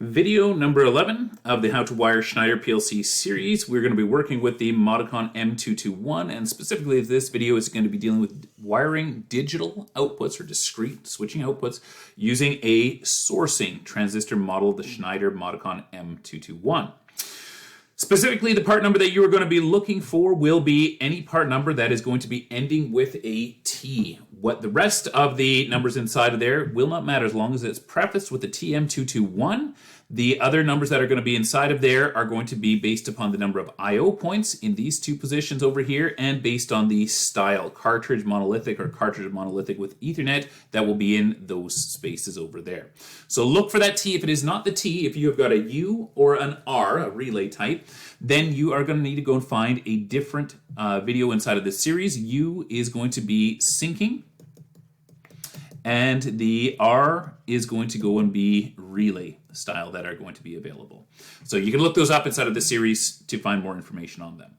Video number 11 of the How to Wire Schneider PLC series. We're going to be working with the Modicon M221, and specifically this video is going to be dealing with wiring digital outputs or discrete switching outputs using a sourcing transistor model of the Schneider Modicon M221. Specifically, the part number that you are going to be looking for will be any part number that is going to be ending with a T. What the rest of the numbers inside of there will not matter as long as it's prefaced with the TM221. The other numbers that are going to be inside of there are going to be based upon the number of I/O points in these two positions over here and based on the style, cartridge monolithic or cartridge monolithic with Ethernet, that will be in those spaces over there. So look for that T. If it is not the T, if you have got a U or an R, a relay type, then you are going to need to go and find a different video inside of this series. U is going to be syncing, and the R is going to go and be relay style that are going to be available. So you can look those up inside of the series to find more information on them.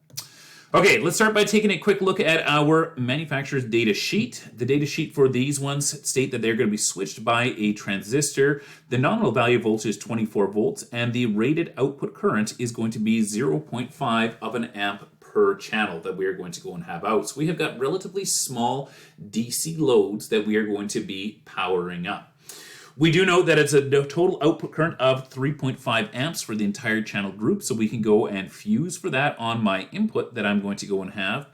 Okay, let's start by taking a quick look at our manufacturer's data sheet. The data sheet for these ones state that they're going to be switched by a transistor. The nominal value of voltage is 24 volts, and the rated output current is going to be 0.5 of an amp per channel that we are going to go and have out. So we have got relatively small DC loads that we are going to be powering up. We do know that it's a total output current of 3.5 amps for the entire channel group, so we can go and fuse for that on my input that I'm going to go and have.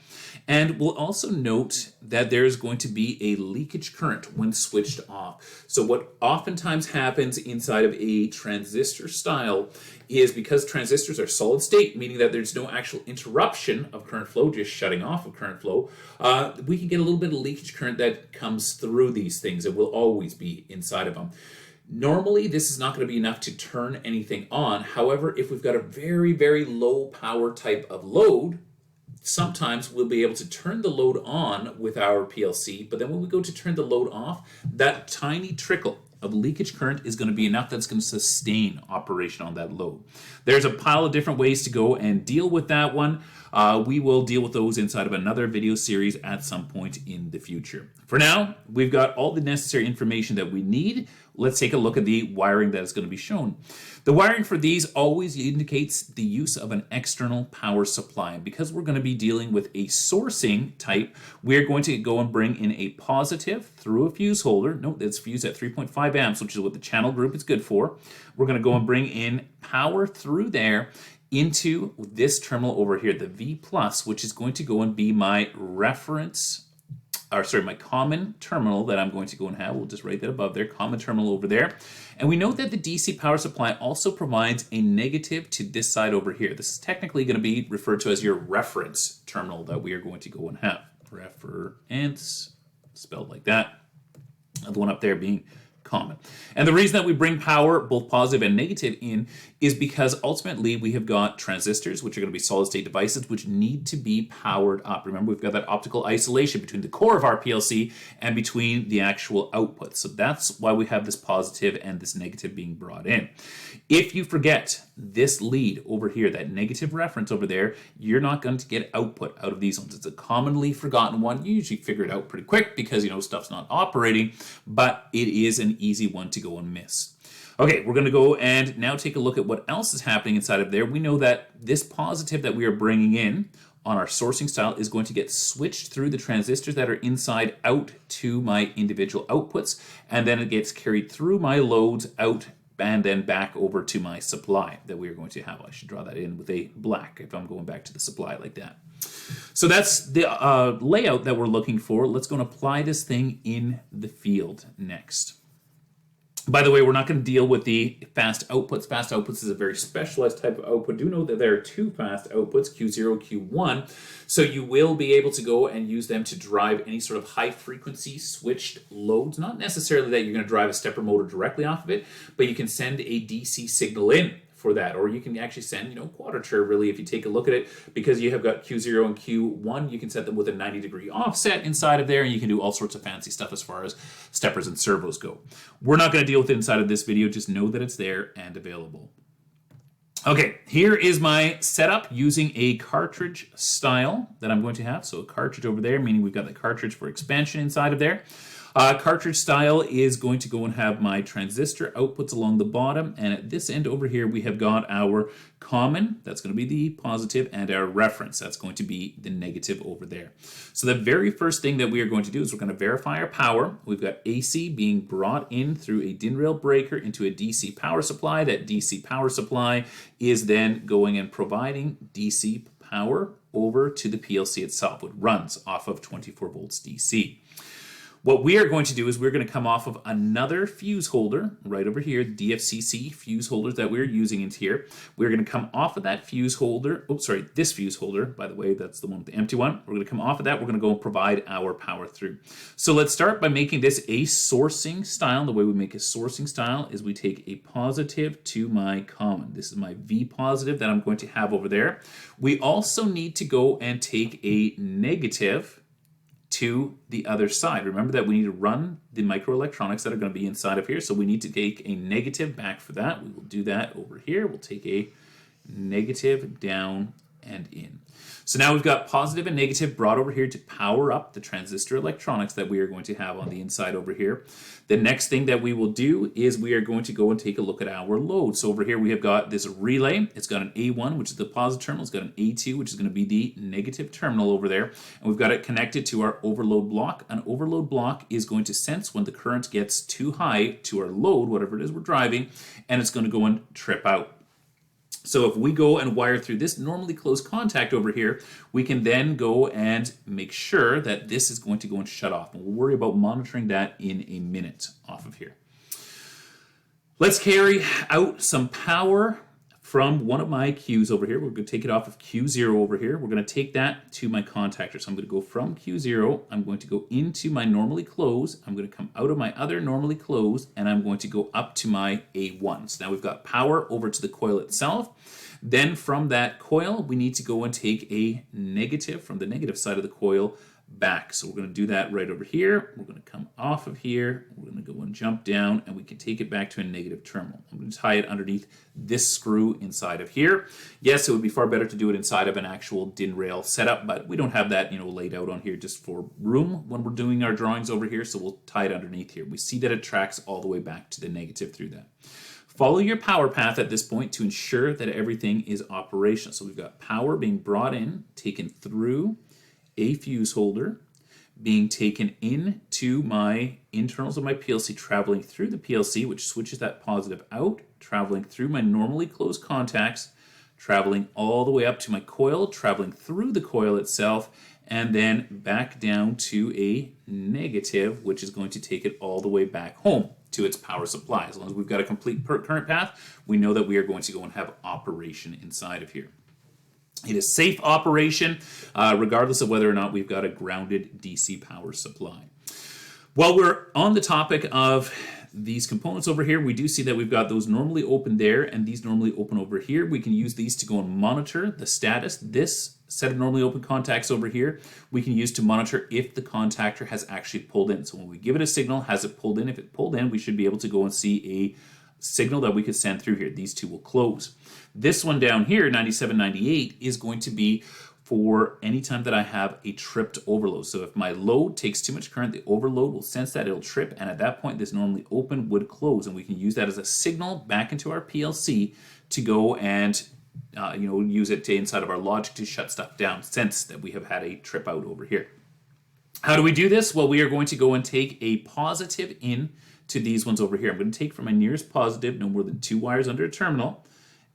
And we'll also note that there's going to be a leakage current when switched off. So what oftentimes happens inside of a transistor style is, because transistors are solid state, meaning that there's no actual interruption of current flow, just shutting off of current flow, we can get a little bit of leakage current that comes through these things. It will always be inside of them. Normally, this is not going to be enough to turn anything on. However, if we've got a very, very low power type of load, sometimes we'll be able to turn the load on with our PLC, but then when we go to turn the load off, that tiny trickle of leakage current is going to be enough that's going to sustain operation on that load. There's a pile of different ways to go and deal with that one. We will deal with those inside of another video series at some point in the future. For now, we've got all the necessary information that we need. Let's take a look at the wiring that is going to be shown. The wiring for these always indicates the use of an external power supply. And because we're going to be dealing with a sourcing type, we're going to go and bring in a positive through a fuse holder. Note that's fused at 3.5 amps, which is what the channel group is good for. We're going to go and bring in power through there into this terminal over here, the V+, which is going to go and be my reference, my common terminal that I'm going to go and have. We'll just write that above there, common terminal over there. And we note that the DC power supply also provides a negative to this side over here. This is technically going to be referred to as your reference terminal that we are going to go and have. Reference, spelled like that. The one up there being common. And the reason that we bring power, both positive and negative, in is because ultimately we have got transistors, which are going to be solid state devices, which need to be powered up. Remember, we've got that optical isolation between the core of our PLC and between the actual output. So that's why we have this positive and this negative being brought in. If you forget this lead over here, that negative reference over there, you're not going to get output out of these ones. It's a commonly forgotten one. You usually figure it out pretty quick because, stuff's not operating, but it is an easy one to go and miss. Okay, we're going to go and now take a look at what else is happening inside of there. We know that this positive that we are bringing in on our sourcing style is going to get switched through the transistors that are inside out to my individual outputs, and then it gets carried through my loads out and then back over to my supply that we are going to have. I should draw that in with a black if I'm going back to the supply like that. So that's the layout that we're looking for. Let's go and apply this thing in the field next. By the way, we're not going to deal with the fast outputs. Fast outputs is a very specialized type of output. Do know that there are two fast outputs, Q0, Q1. So you will be able to go and use them to drive any sort of high frequency switched loads. Not necessarily that you're going to drive a stepper motor directly off of it, but you can send a DC signal in for that, or you can actually send, quadrature really if you take a look at it, because you have got Q0 and Q1, you can set them with a 90-degree offset inside of there, and you can do all sorts of fancy stuff as far as steppers and servos go. We're not going to deal with it inside of this video, just know that it's there and available. Okay, here is my setup using a cartridge style that I'm going to have. So a cartridge over there, meaning we've got the cartridge for expansion inside of there. Cartridge style is going to go and have my transistor outputs along the bottom, and at this end over here we have got our common, that's going to be the positive, and our reference, that's going to be the negative over there. So the very first thing that we are going to do is we're going to verify our power. We've got AC being brought in through a DIN rail breaker into a DC power supply. That DC power supply is then going and providing DC power over to the PLC itself. It runs off of 24 volts DC. What we are going to do is we're going to come off of another fuse holder right over here, DFCC fuse holders that we're using into here. We're going to come off of that fuse holder. Oh, sorry, this fuse holder, by the way, that's the one with the empty one. We're going to come off of that. We're going to go and provide our power through. So let's start by making this a sourcing style. The way we make a sourcing style is we take a positive to my common. This is my V positive that I'm going to have over there. We also need to go and take a negative to the other side. Remember that we need to run the microelectronics that are going to be inside of here, so we need to take a negative back for that. We will do that over here. We'll take a negative down and in. So now we've got positive and negative brought over here to power up the transistor electronics that we are going to have on the inside over here. The next thing that we will do is we are going to go and take a look at our load. So over here we have got this relay. It's got an A1, which is the positive terminal. It's got an A2, which is going to be the negative terminal over there. And we've got it connected to our overload block. An overload block is going to sense when the current gets too high to our load, whatever it is we're driving, and it's going to go and trip out. So if we go and wire through this normally closed contact over here, we can then go and make sure that this is going to go and shut off. And we'll worry about monitoring that in a minute off of here. Let's carry out some power from one of my Qs over here. We're going to take it off of Q0 over here. We're going to take that to my contactor. So I'm going to go from Q0. I'm going to go into my normally closed. I'm going to come out of my other normally closed, and I'm going to go up to my A1. So now we've got power over to the coil itself. Then from that coil, we need to go and take a negative from the negative side of the coil back. So we're going to do that right over here. We're going to come off of here. We're going to go and jump down, and we can take it back to a negative terminal. I'm going to tie it underneath this screw inside of here. Yes, it would be far better to do it inside of an actual DIN rail setup, but we don't have that, laid out on here just for room when we're doing our drawings over here. So we'll tie it underneath here. We see that it tracks all the way back to the negative through that. Follow your power path at this point to ensure that everything is operational. So we've got power being brought in, taken through a fuse holder, being taken into my internals of my PLC, traveling through the PLC, which switches that positive out, traveling through my normally closed contacts, traveling all the way up to my coil, traveling through the coil itself, and then back down to a negative, which is going to take it all the way back home to its power supply. As long as we've got a complete current path, we know that we are going to go and have operation inside of here. It is safe operation, regardless of whether or not we've got a grounded DC power supply. While we're on the topic of these components over here, we do see that we've got those normally open there and these normally open over here. We can use these to go and monitor the status. This set of normally open contacts over here, we can use to monitor if the contactor has actually pulled in. So when we give it a signal, has it pulled in? If it pulled in, we should be able to go and see a signal that we could send through here. These two will close. This one down here, 9798, is going to be for any time that I have a tripped overload. So if my load takes too much current, the overload will sense that, it'll trip, and at that point this normally open would close, and we can use that as a signal back into our PLC to go and use it to inside of our logic to shut stuff down, sense that we have had a trip out over here. How do we do this? Well, we are going to go and take a positive in to these ones over here. I'm going to take from my nearest positive, no more than 2 wires under a terminal,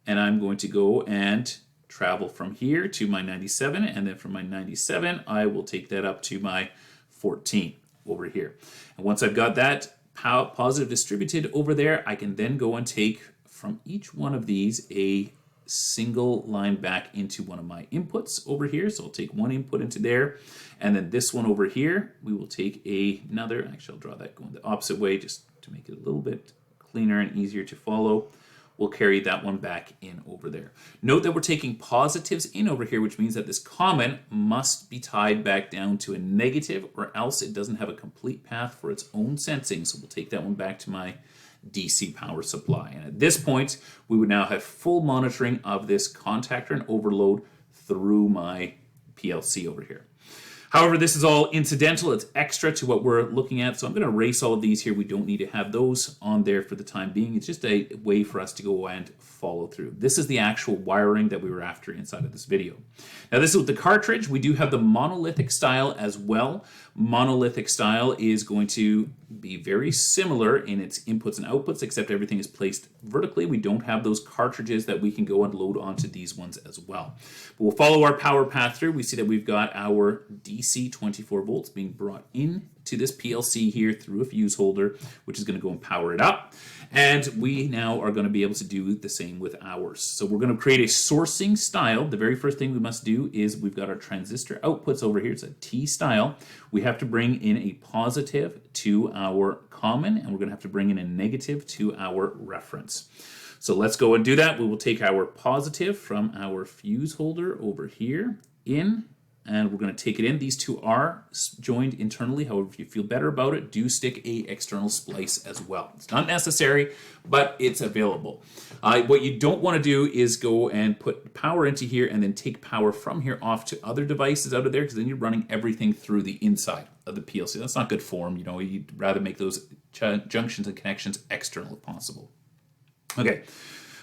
and I'm going to go and travel from here to my 97, and then from my 97 I will take that up to my 14 over here. And once I've got that positive distributed over there, I can then go and take from each one of these a single line back into one of my inputs over here. So I'll take one input into there, and then this one over here we will take another. Actually, I'll draw that going the opposite way just to make it a little bit cleaner and easier to follow. We'll carry that one back in over there. Note that we're taking positives in over here, which means that this common must be tied back down to a negative, or else it doesn't have a complete path for its own sensing. So we'll take that one back to my DC power supply. And at this point, we would now have full monitoring of this contactor and overload through my PLC over here. However, this is all incidental. It's extra to what we're looking at. So I'm going to erase all of these here. We don't need to have those on there for the time being. It's just a way for us to go and follow through. This is the actual wiring that we were after inside of this video. Now this is with the cartridge. We do have the Monolithic Style as well. Monolithic Style is going to be very similar in its inputs and outputs, except everything is placed vertically. We don't have those cartridges that we can go and load onto these ones as well. But we'll follow our power path through. We see that we've got our DC 24 volts being brought in to this PLC here through a fuse holder, which is going to go and power it up. And we now are going to be able to do the same with ours. So we're going to create a sourcing style. The very first thing we must do is we've got our transistor outputs over here. It's a T style. We have to bring in a positive to our common, and we're going to have to bring in a negative to our reference. So let's go and do that. We will take our positive from our fuse holder over here in, and we're going to take it in. These two are joined internally. However, if you feel better about it, do stick a external splice as well. It's not necessary, but it's available. What you don't want to do is go and put power into here and then take power from here off to other devices out of there, because then you're running everything through the inside of the PLC. That's not good form. You know, you'd rather make those junctions and connections external if possible. Okay.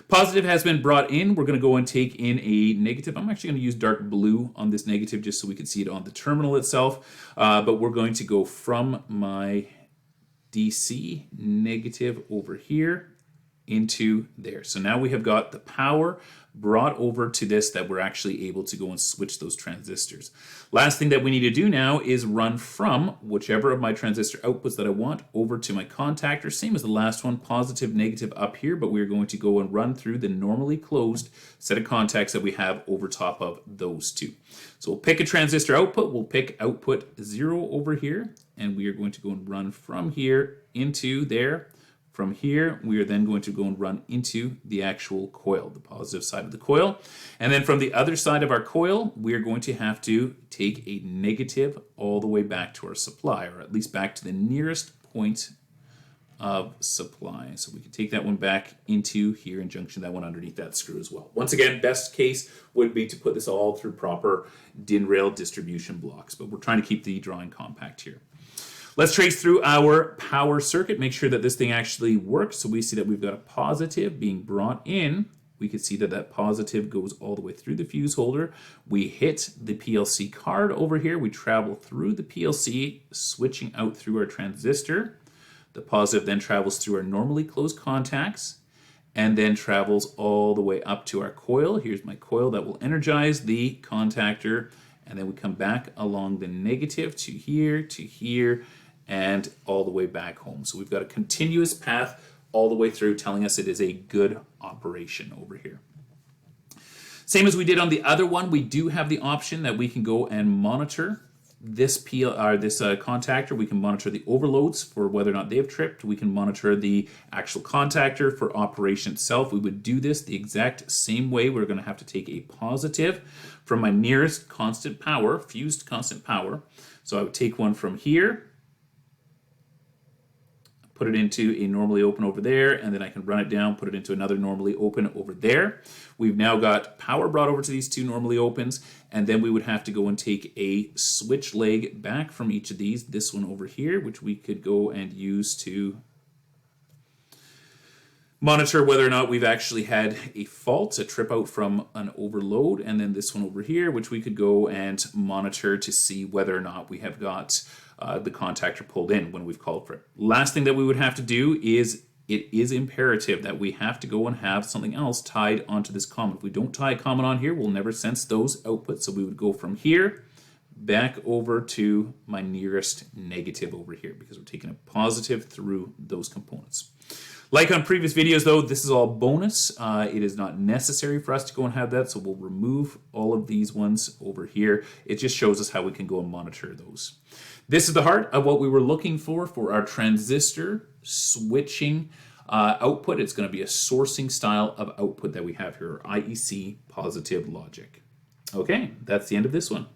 Positive has been brought in. We're going to go and take in a negative. I'm actually going to use dark blue on this negative just so we can see it on the terminal itself. But we're going to go from my DC negative over here into there. So now we have got the power brought over to this that we're actually able to go and switch those transistors. Last thing that we need to do now is run from whichever of my transistor outputs that I want over to my contactor. Same as the last one, positive, negative up here, but we're going to go and run through the normally closed set of contacts that we have over top of those two. So we'll pick a transistor output. We'll pick output 0 over here, and we are going to go and run from here into there. From here, we are then going to go and run into the actual coil, the positive side of the coil. And then from the other side of our coil, we are going to have to take a negative all the way back to our supply, or at least back to the nearest point of supply. So we can take that one back into here and junction that one underneath that screw as well. Once again, best case would be to put this all through proper DIN rail distribution blocks, but we're trying to keep the drawing compact here. Let's trace through our power circuit, make sure that this thing actually works. So we see that we've got a positive being brought in. We can see that that positive goes all the way through the fuse holder. We hit the PLC card over here. We travel through the PLC, switching out through our transistor. The positive then travels through our normally closed contacts and then travels all the way up to our coil. Here's my coil that will energize the contactor. And then we come back along the negative to here, and all the way back home. So we've got a continuous path all the way through telling us it is a good operation over here. Same as we did on the other one, we do have the option that we can go and monitor this contactor. We can monitor the overloads for whether or not they've tripped. We can monitor the actual contactor for operation itself. We would do this the exact same way. We're going to have to take a positive from my nearest constant power, fused constant power. So I would take one from here, put it into a normally open over there, and then I can run it down, put it into another normally open over there. We've now got power brought over to these two normally opens, and then we would have to go and take a switch leg back from each of these, this one over here, which we could go and use to monitor whether or not we've actually had a fault, a trip out from an overload, and then this one over here, which we could go and monitor to see whether or not we have got the contactor pulled in when we've called for it. Last thing that we would have to do is, it is imperative that we have to go and have something else tied onto this common. If we don't tie a common on here, we'll never sense those outputs. So we would go from here back over to my nearest negative over here, because we're taking a positive through those components. Like on previous videos though, this is all bonus. It is not necessary for us to go and have that, so we'll remove all of these ones over here. It just shows us how we can go and monitor those. This is the heart of what we were looking for our transistor switching output. It's going to be a sourcing style of output that we have here, IEC positive logic. Okay, that's the end of this one.